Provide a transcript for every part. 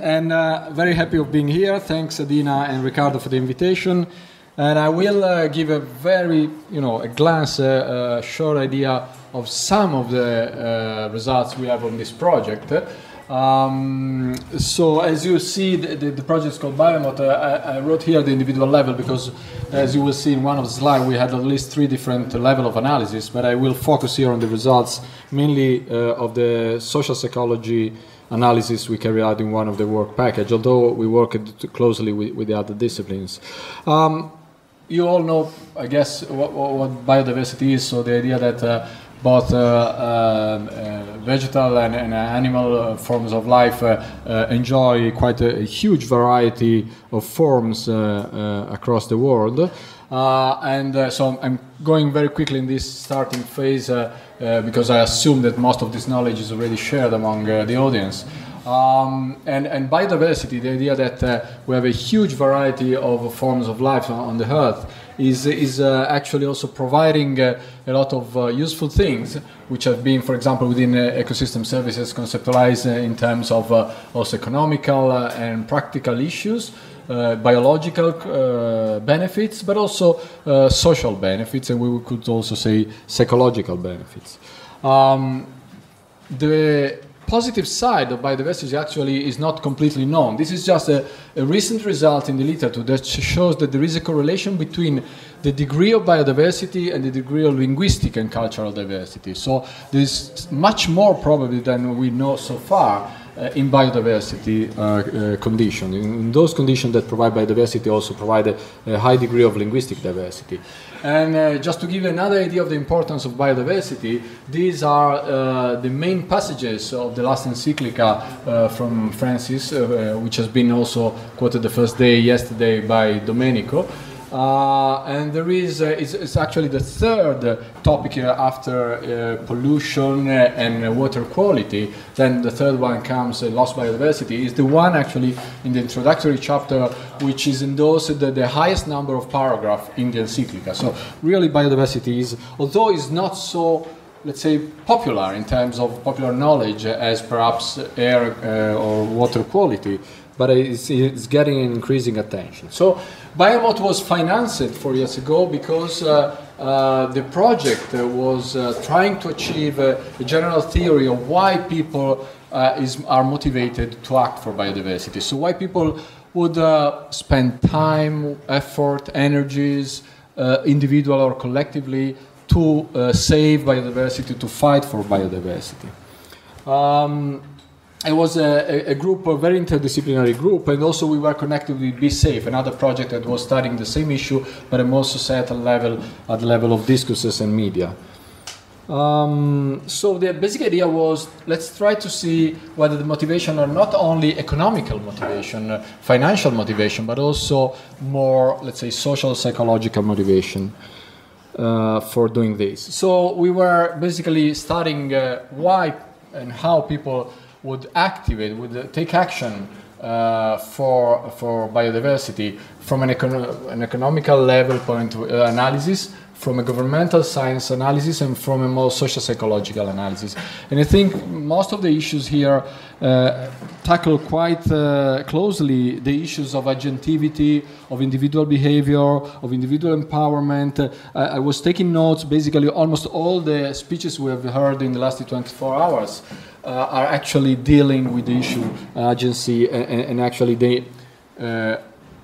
and very happy of being here. Thanks, Adina and Riccardo, for the invitation. And I will give a very, a glance, a short idea of some of the results we have on this project. So as you see, the project is called BIOMOT. I wrote here the individual level because, as you will see in one of the slides, we had at least 3 different levels of analysis, but I will focus here on the results mainly of the social psychology analysis we carry out in one of the work package, although we work closely with the other disciplines. You all know, I guess, what biodiversity is, so the idea that both vegetal and animal forms of life enjoy quite a huge variety of forms across the world. So I'm going very quickly in this starting phase because I assume that most of this knowledge is already shared among the audience. And biodiversity, the idea that we have a huge variety of forms of life on the Earth, is actually also providing a lot of useful things, which have been, for example, within ecosystem services conceptualized in terms of also economical and practical issues, biological benefits, but also social benefits, and we could also say psychological benefits. The positive side of biodiversity actually is not completely known. This is just a recent result in the literature that shows that there is a correlation between the degree of biodiversity and the degree of linguistic and cultural diversity. So there's much more probably than we know so far in biodiversity conditions. In those conditions that provide biodiversity also provide a high degree of linguistic diversity. And just to give you another idea of the importance of biodiversity, these are the main passages of the last encyclica from Francis, which has been also quoted the first day yesterday by Domenico. And there is, it's actually the third topic here after pollution and water quality. Then the third one comes lost biodiversity, is the one actually in the introductory chapter which is endorsed the highest number of paragraphs in the encyclica. So really biodiversity is, although it's not so, let's say, popular in terms of popular knowledge as perhaps air or water quality, but it's getting increasing attention. So BIOMOT was financed 4 years ago because the project was trying to achieve a general theory of why people are motivated to act for biodiversity. So why people would spend time, effort, energies, individual or collectively, to save biodiversity, to fight for biodiversity. It was a group, a very interdisciplinary group, and also we were connected with Be Safe, another project that was studying the same issue, but at more societal level, at the level of discourses and media. So the basic idea was, let's try to see whether the motivation are not only economical motivation, financial motivation, but also more, let's say, social, psychological motivation for doing this. So we were basically studying why and how people would activate, would take action for biodiversity from an economical level point of analysis, from a governmental science analysis, and from a more social psychological analysis. And I think most of the issues here tackle quite closely the issues of agentivity, of individual behavior, of individual empowerment. I was taking notes. Basically almost all the speeches we have heard in the last 24 hours are actually dealing with the issue agency and actually the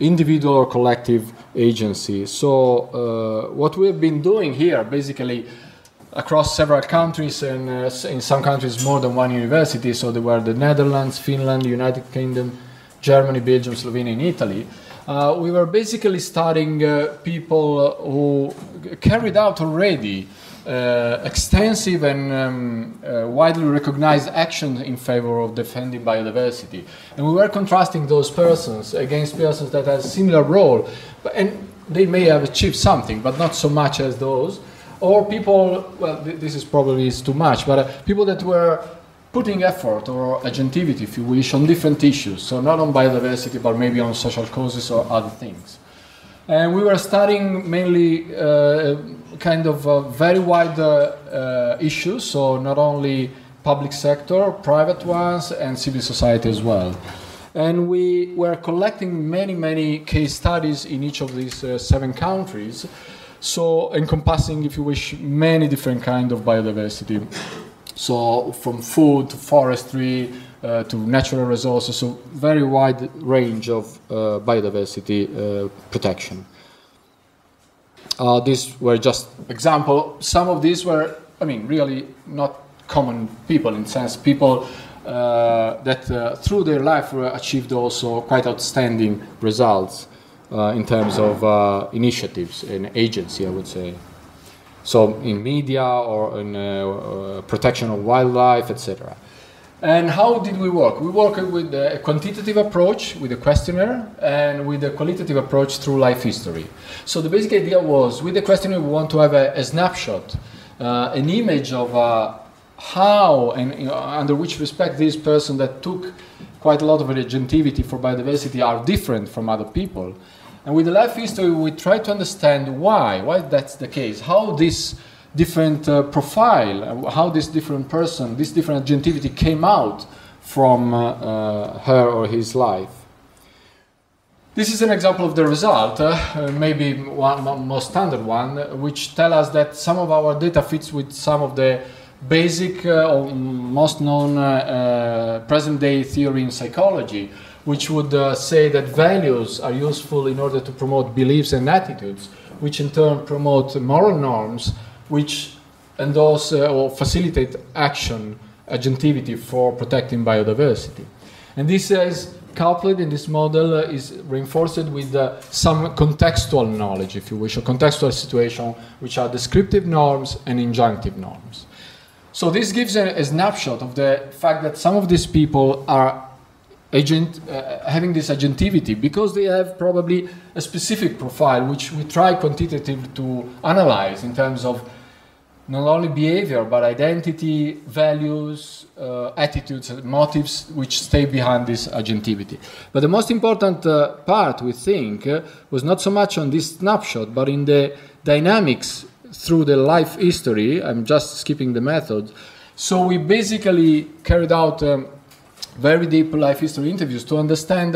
individual or collective agency. So what we have been doing here basically across several countries, and in some countries more than one university, so there were the Netherlands, Finland, United Kingdom, Germany, Belgium, Slovenia and Italy. We were basically studying people who carried out already extensive and widely recognized action in favor of defending biodiversity. And we were contrasting those persons against persons that had a similar role, and they may have achieved something, but not so much as those. Or people, well, this is probably too much, but people that were putting effort or agentivity, if you wish, on different issues. So not on biodiversity, but maybe on social causes or other things. And we were studying mainly kind of very wide issues, so not only public sector, private ones, and civil society as well. And we were collecting many case studies in each of these 7 countries, so encompassing, if you wish, many different kinds of biodiversity. So from food to forestry to natural resources, so very wide range of biodiversity protection. These were just examples. Some of these were, I mean, really not common people, in sense, people that through their life achieved also quite outstanding results in terms of initiatives and agency, I would say. So in media or in protection of wildlife, etc. And how did we work? We worked with a quantitative approach, with a questionnaire, and with a qualitative approach through life history. So the basic idea was, with the questionnaire, we want to have a snapshot, an image of how and under which respect these persons that took quite a lot of agentivity for biodiversity are different from other people. And with the life history, we try to understand why that's the case, how this different profile, how this different person, this different agentivity came out from her or his life. This is an example of the result, maybe one most standard one, which tell us that some of our data fits with some of the basic or most known present-day theory in psychology, which would say that values are useful in order to promote beliefs and attitudes, which in turn promote moral norms, which endorse or facilitate action, agentivity for protecting biodiversity. And this is coupled in this model is reinforced with some contextual knowledge, if you wish, or contextual situation, which are descriptive norms and injunctive norms. So this gives a snapshot of the fact that some of these people are having this agentivity because they have probably a specific profile which we try quantitatively to analyze in terms of not only behavior but identity, values, attitudes, and motives which stay behind this agentivity. But the most important part, we think, was not so much on this snapshot but in the dynamics through the life history. I'm just skipping the method. So we basically carried out very deep life history interviews to understand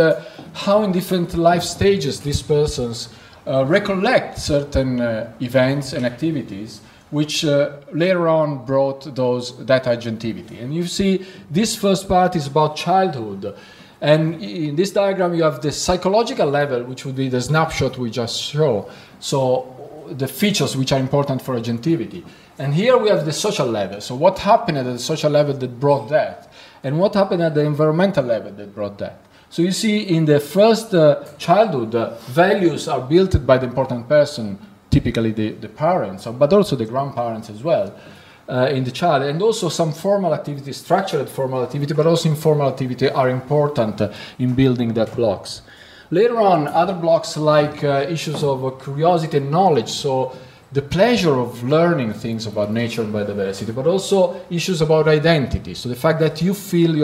how in different life stages these persons recollect certain events and activities which later on brought that agentivity. And you see, this first part is about childhood. And in this diagram, you have the psychological level, which would be the snapshot we just show. So the features which are important for agentivity. And here we have the social level. So what happened at the social level that brought that? And what happened at the environmental level that brought that? So you see, in the first childhood, values are built by the important person, typically the parents, but also the grandparents as well, in the child. And also some formal activity, structured formal activity, but also informal activity are important in building that blocks. Later on, other blocks like issues of curiosity and knowledge, so the pleasure of learning things about nature and biodiversity, but also issues about identity. So the fact that you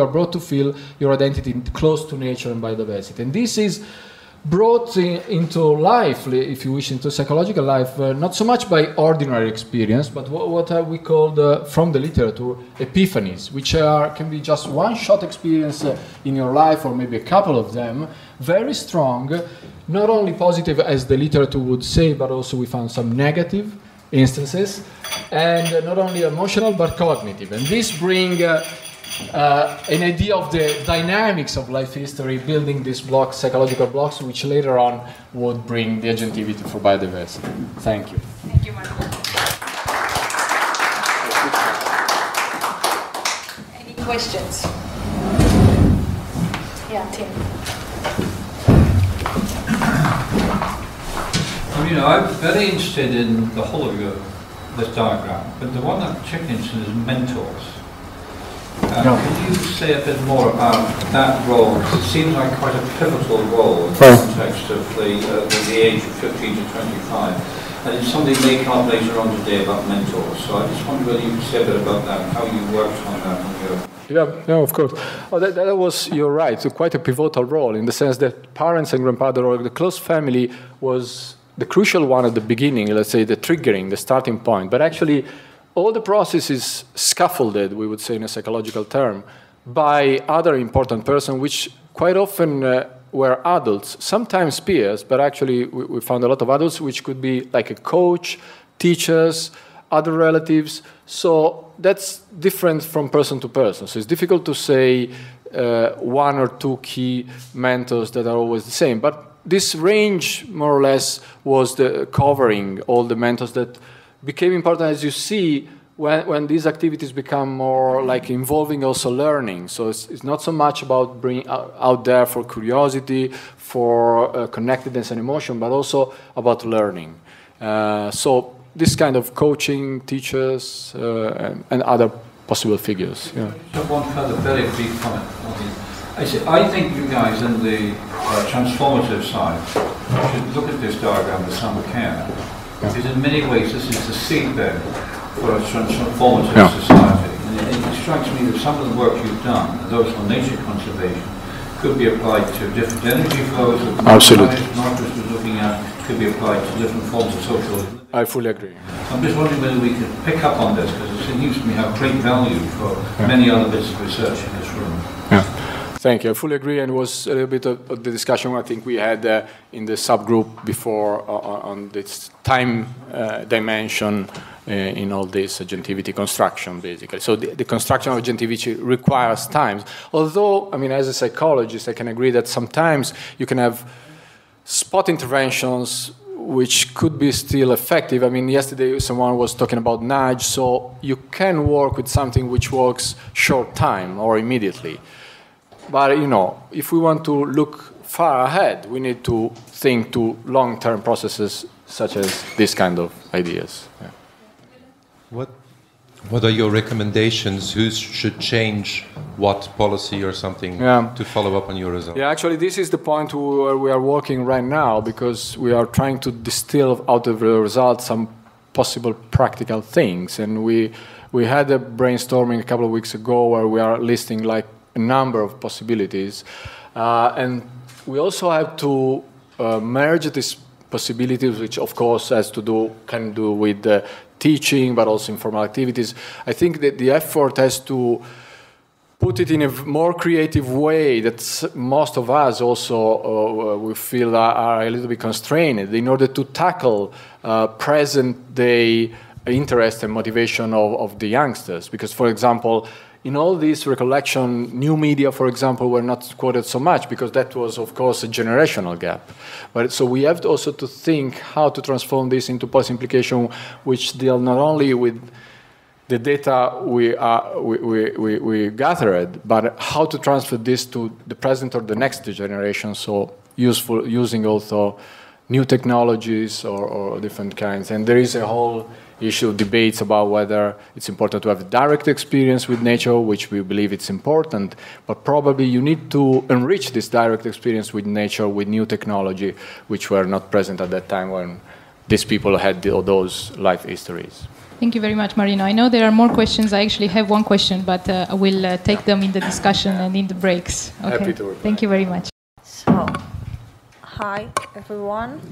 are brought to feel your identity close to nature and biodiversity. And this is brought into life, if you wish, into psychological life, not so much by ordinary experience, but what we call, from the literature, epiphanies, which can be just one-shot experience in your life, or maybe a couple of them, very strong, not only positive as the literature would say, but also we found some negative instances, and not only emotional but cognitive. And this brings an idea of the dynamics of life history, building these blocks, psychological blocks, which later on would bring the agentivity for biodiversity. Thank you. Thank you, Marco. Any questions? Yeah, Tim. Marino, I'm very interested in the whole of this diagram, but the one I'm particularly interested in is mentors. Can you say a bit more about that role? It seems like quite a pivotal role in the context of the age of 15 to 25. And it's something may come up later on today about mentors. So I just wonder whether you could say a bit about that, how you worked on that. Yeah, of course. Oh, that was, you're right, quite a pivotal role in the sense that parents and grandfather or the close family was the crucial one at the beginning, let's say the triggering, the starting point. But actually, all the process is scaffolded, we would say in a psychological term, by other important persons, which quite often were adults, sometimes peers, but actually we found a lot of adults, which could be like a coach, teachers, other relatives. So that's different from person to person. So it's difficult to say one or two key mentors that are always the same. But this range, more or less, was covering all the mentors that became important, as you see, when these activities become more like involving also learning. So it's not so much about bringing out there for curiosity, for connectedness and emotion, but also about learning. So this kind of coaching, teachers, and other possible figures. Yeah. Just one further very brief comment. I think you guys in the transformative side should look at this diagram with some care, because in many ways this is the seedbed for a transformative society. And it strikes me that some of the work you've done, those on nature conservation, could be applied to different energy flows that Marcus was looking at, could be applied to different forms of social. I fully agree. I'm just wondering whether we could pick up on this, because it seems to me have great value for many other bits of research in this room. Yeah. Thank you. I fully agree, and it was a little bit of the discussion I think we had in the subgroup before on this time dimension in all this agentivity construction, basically. So the construction of agentivity requires time. Although, I mean, as a psychologist, I can agree that sometimes you can have spot interventions which could be still effective. I mean, yesterday someone was talking about nudge, so you can work with something which works short time or immediately. But, you know, if we want to look far ahead, we need to think to long-term processes such as this kind of ideas. Yeah. What are your recommendations? Who should change what policy or something to follow up on your results? Yeah, actually, this is the point where we are working right now, because we are trying to distill out of the results some possible practical things. And we had a brainstorming a couple of weeks ago where we are listing like a number of possibilities, and we also have to merge these possibilities, which of course can do with teaching, but also informal activities. I think that the effort has to put it in a more creative way that most of us also we feel are a little bit constrained in order to tackle present-day interest and motivation of the youngsters. Because, for example, in all this recollection, new media, for example, were not quoted so much because that was, of course, a generational gap. But so we have also to think how to transform this into policy implication, which deal not only with the data we gathered, but how to transfer this to the present or the next generation. So using also new technologies or different kinds. And there is a whole issue of debates about whether it's important to have a direct experience with nature, which we believe it's important, but probably you need to enrich this direct experience with nature with new technology, which were not present at that time when these people had those life histories. Thank you very much, Marino. I know there are more questions. I actually have one question, but I will take them in the discussion and in the breaks. Okay. Happy to reply. Thank you very much. So, hi everyone.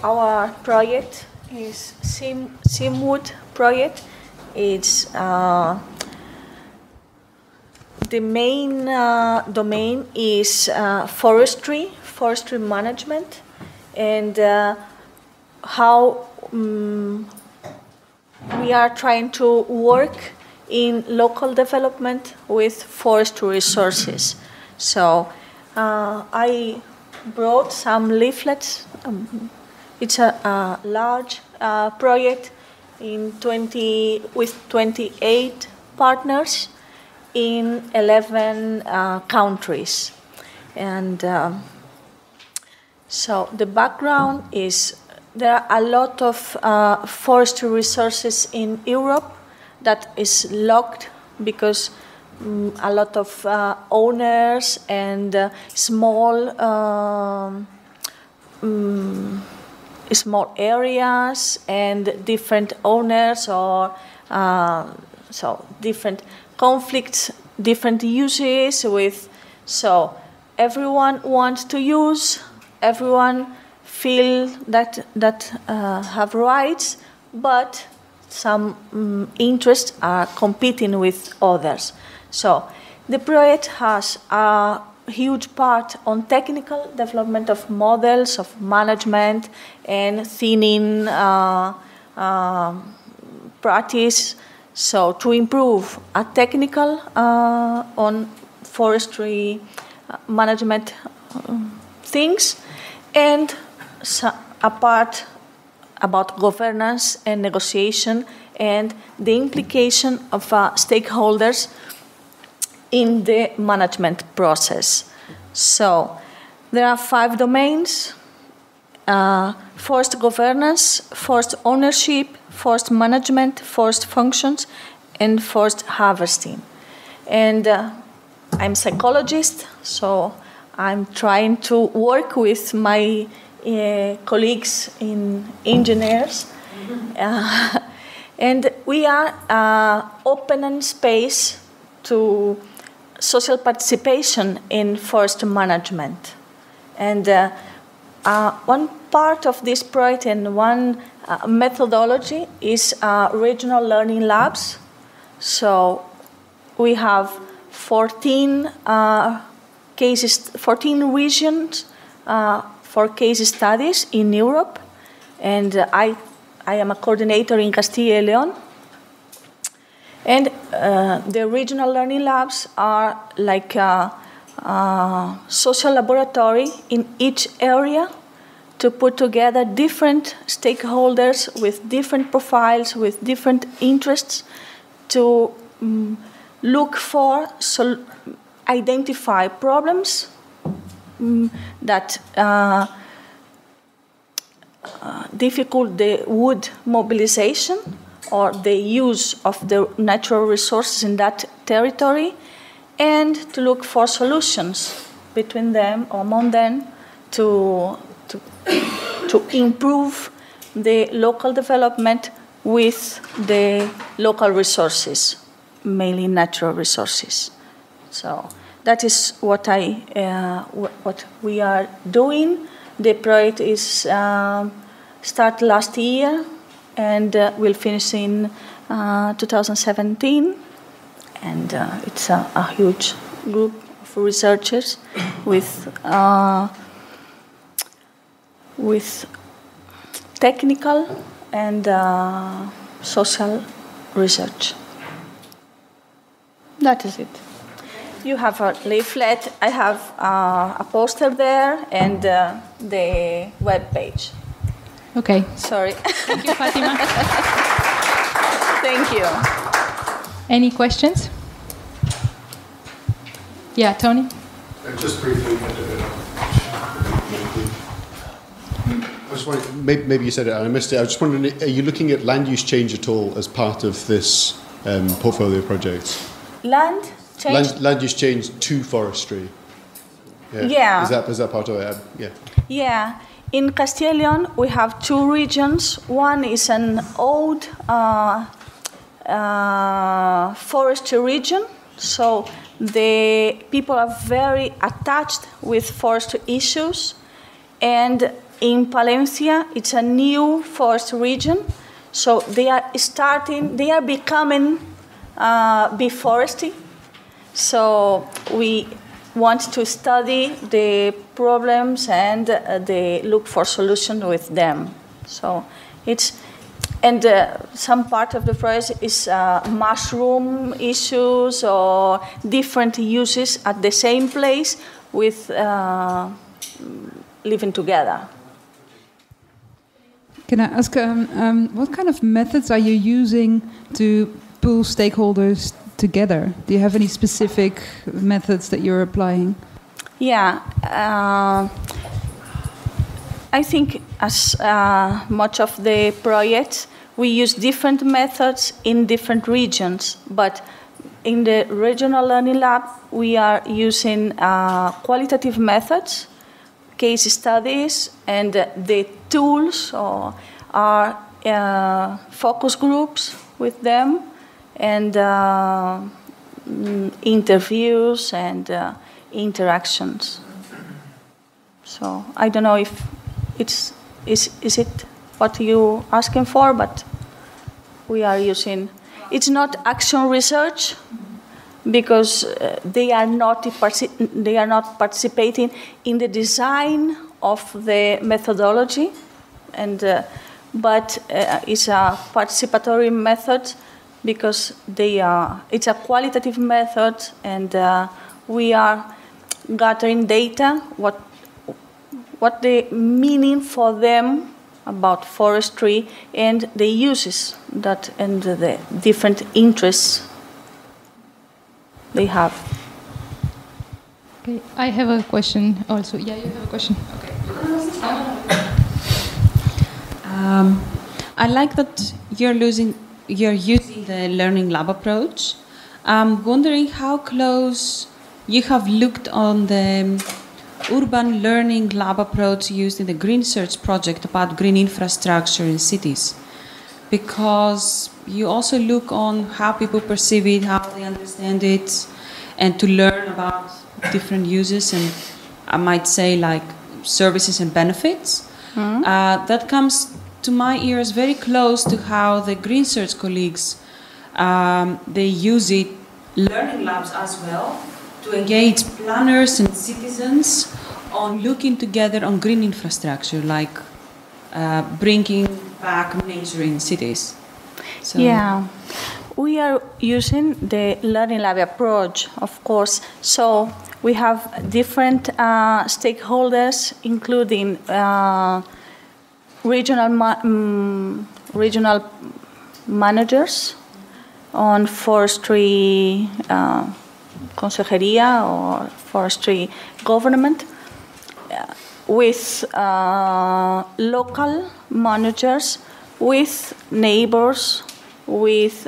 Our project is SIMWOOD project. It's the main domain is forestry management, and how we are trying to work in local development with forestry resources. So I brought some leaflets. It's a large project with 28 partners in 11 countries. And so the background is there are a lot of forestry resources in Europe that is locked because a lot of owners and small areas and different owners or so different conflicts, different uses with. So everyone wants to use, everyone feel that have rights, but some interests are competing with others. So the project has a huge part on technical development of models of management and thinning practice. So to improve a technical on forestry management things, and a part about governance and negotiation and the implication of stakeholders in the management process. So there are 5 domains: forest governance, forest ownership, forest management, forest functions, and forest harvesting. And I'm a psychologist, so I'm trying to work with my colleagues in engineers. And we are opening space to social participation in forest management. And one part of this project and one methodology is regional learning labs. So we have 14 regions for case studies in Europe, and I am a coordinator in Castilla y León. And the regional learning labs are like a social laboratory in each area to put together different stakeholders with different profiles, with different interests, to look for, identify problems that difficult the wood mobilization or the use of the natural resources in that territory, and to look for solutions between them or among them to improve the local development with the local resources, mainly natural resources. So that is what what we are doing. The project is started last year and will finish in 2017. And it's a huge group of researchers with technical and social research. That is it. You have a leaflet. I have a poster there and the web page. Okay. Sorry. Thank you, Fátima. Thank you. Any questions? Yeah, Tony? Just briefly, I was wondering, maybe you said it and I missed it. I was just wondering, are you looking at land use change at all as part of this portfolio project? Land change? Land use change to forestry. Yeah. Is that part of it? Yeah. Yeah. In Castilla y León, we have 2 regions. One is an old forestry region, so the people are very attached with forestry issues. And in Palencia, it's a new forest region, so they are becoming bee forestry. So we want to study the problems and they look for solutions with them. So it's, and some part of the project is mushroom issues or different uses at the same place with living together. Can I ask, what kind of methods are you using to pull stakeholders together? Do you have any specific methods that you're applying? Yeah, I think as much of the projects, we use different methods in different regions, but in the regional learning lab, we are using qualitative methods, case studies, and the tools are focus groups with them, and interviews and interactions. So I don't know if is it what you're asking for, but we are using, it's not action research, because they are not participating in the design of the methodology, and but it's a participatory method because it's a qualitative method, and we are gathering data, what the meaning for them about forestry and the uses that and the different interests they have. Okay, I have a question also. Yeah, you have a question. Okay. I like that you're using the learning lab approach. I'm wondering how close you have looked on the urban learning lab approach used in the Green Search project about green infrastructure in cities, because you also look on how people perceive it, how they understand it, and to learn about different uses and I might say like services and benefits. Mm-hmm. That comes to my ears very close to how the Green Search colleagues they use it, learning labs as well, to engage planners and citizens on looking together on green infrastructure, like bringing back nature in cities. So. Yeah, we are using the learning lab approach, of course. So we have different stakeholders, including regional managers on forestry consejería or forestry government, with local managers, with neighbors, with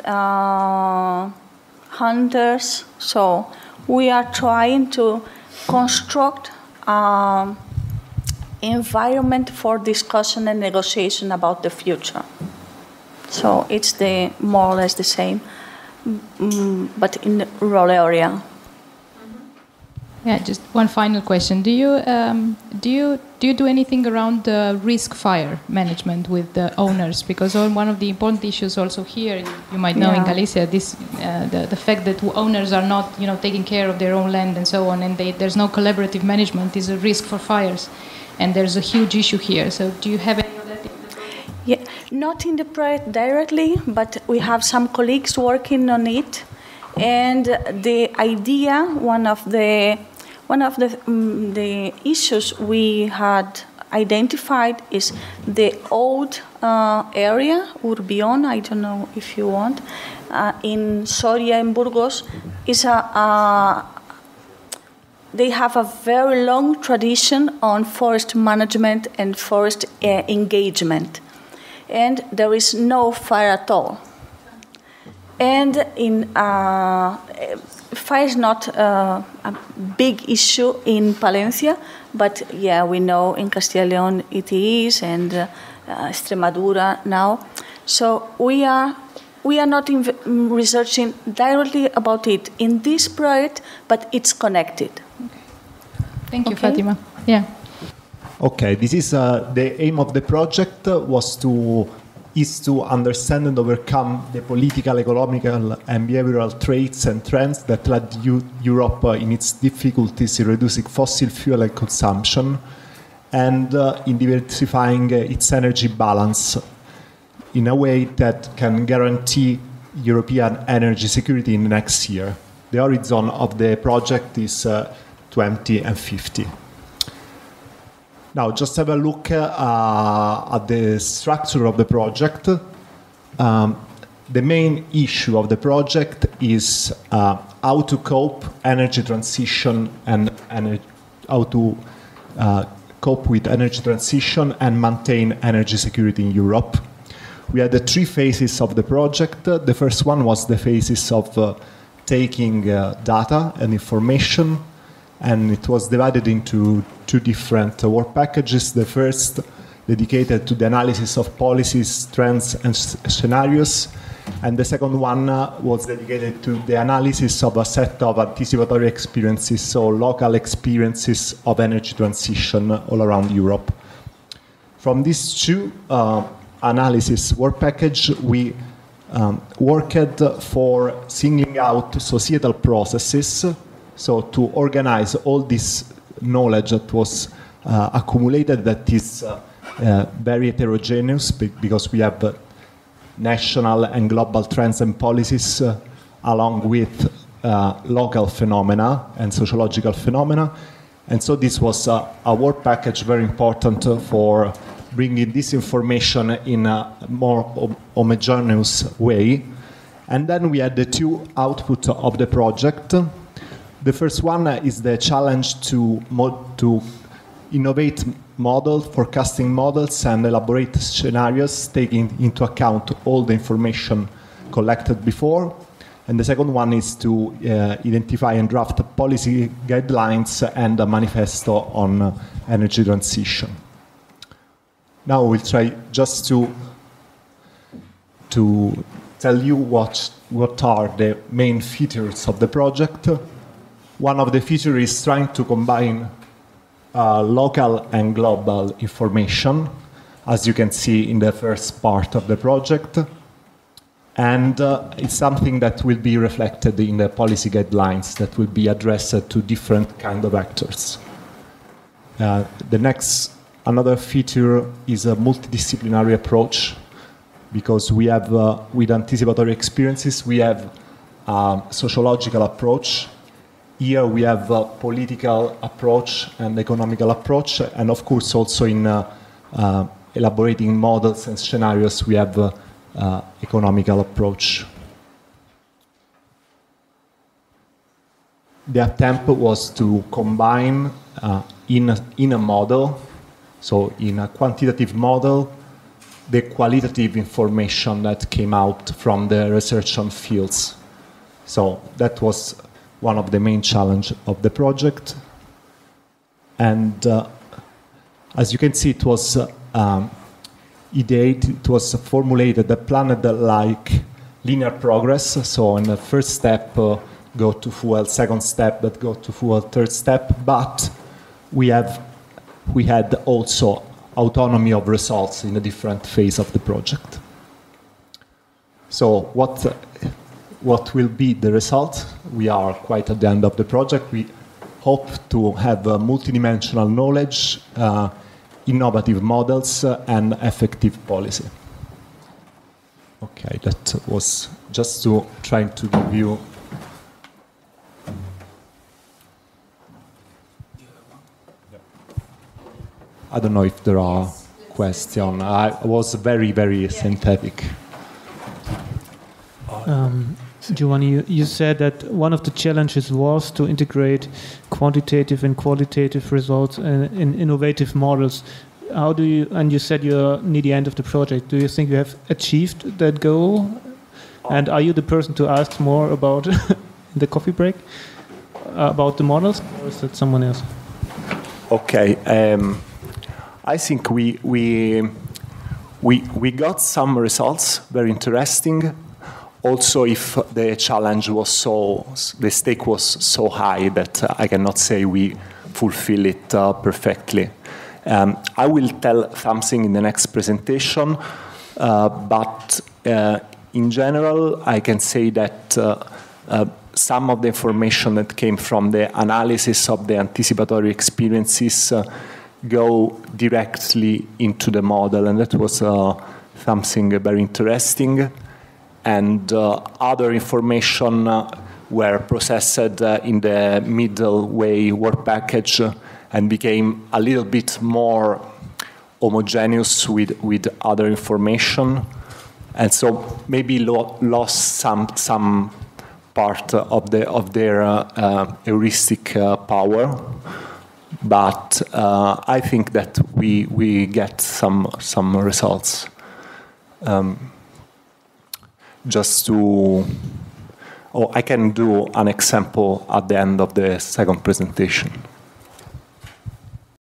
hunters. So we are trying to construct environment for discussion and negotiation about the future. So it's more or less the same, but in the rural area. Yeah, just one final question. Do you do anything around the risk fire management with the owners? Because one of the important issues also here, you might know in Galicia, this the fact that owners are not taking care of their own land and so on, and there's no collaborative management is a risk for fires, and there's a huge issue here. So do you have any of that in the project? Yeah, not in the project directly, but we have some colleagues working on it, and the idea, one of the issues we had identified is the old area, Urbión, I don't know if you want, in Soria and Burgos, they have a very long tradition on forest management and forest engagement, and there is no fire at all. And fire is not a big issue in Palencia, but we know in Castilla y León it is, and Extremadura now. So we are not researching directly about it in this project, but it's connected. Okay. Thank you, Fátima. Yeah. Okay, this is the aim of the project is to understand and overcome the political, economical, and behavioral traits and trends that led Europe in its difficulties in reducing fossil fuel consumption and in diversifying its energy balance in a way that can guarantee European energy security in the next year. The horizon of the project is 2050. Now, just have a look at the structure of the project. The main issue of the project is how to cope energy transition and how to cope with energy transition and maintain energy security in Europe. We had the three phases of the project. The first one was the phases of taking data and information, and it was divided into two different work packages. The first dedicated to the analysis of policies, trends, and scenarios, and the second one was dedicated to the analysis of a set of anticipatory experiences, so local experiences of energy transition all around Europe. From these two analysis work package, we worked for singling out societal processes, so to organize all this knowledge that was accumulated, that is very heterogeneous, because we have national and global trends and policies along with local phenomena and sociological phenomena. And so this was a work package very important for bringing this information in a more homogeneous way. And then we had the two outputs of the project. The first one is the challenge to innovate models, forecasting models, and elaborate scenarios, taking into account all the information collected before. And the second one is to identify and draft policy guidelines and a manifesto on energy transition. Now we'll try just to tell you what are the main features of the project. One of the features is trying to combine local and global information, as you can see in the first part of the project. And it's something that will be reflected in the policy guidelines that will be addressed to different kind of actors. Another feature is a multidisciplinary approach, because we have, with anticipatory experiences, we have a sociological approach. Here we have a political approach and economical approach, and of course also in elaborating models and scenarios we have economical approach. The attempt was to combine in a model, so in a quantitative model, the qualitative information that came out from the research on fields. So that was one of the main challenges of the project. And as you can see, it was it was formulated, planned like linear progress. So in the first step, go to fuel, second step, that go to fuel, third step. But we had also autonomy of results in a different phase of the project. So what will be the result? We are quite at the end of the project. We hope to have multidimensional knowledge, innovative models, and effective policy. Okay, that was just to try to give you. I don't know if there are questions. I was very, very synthetic. Giovanni, you said that one of the challenges was to integrate quantitative and qualitative results in innovative models. How do you, and you said you're near the end of the project, do you think you have achieved that goal? And are you the person to ask more about the coffee break, about the models, or is that someone else? Okay, I think we got some results, very interesting. Also, if the challenge was the stake was so high that I cannot say we fulfill it perfectly. I will tell something in the next presentation, but in general, I can say that some of the information that came from the analysis of the anticipatory experiences go directly into the model, and that was something very interesting. And other information were processed in the middle way work package and became a little bit more homogeneous with other information, and so maybe lost some part of their heuristic power. But I think that we get some results. I can do an example at the end of the second presentation.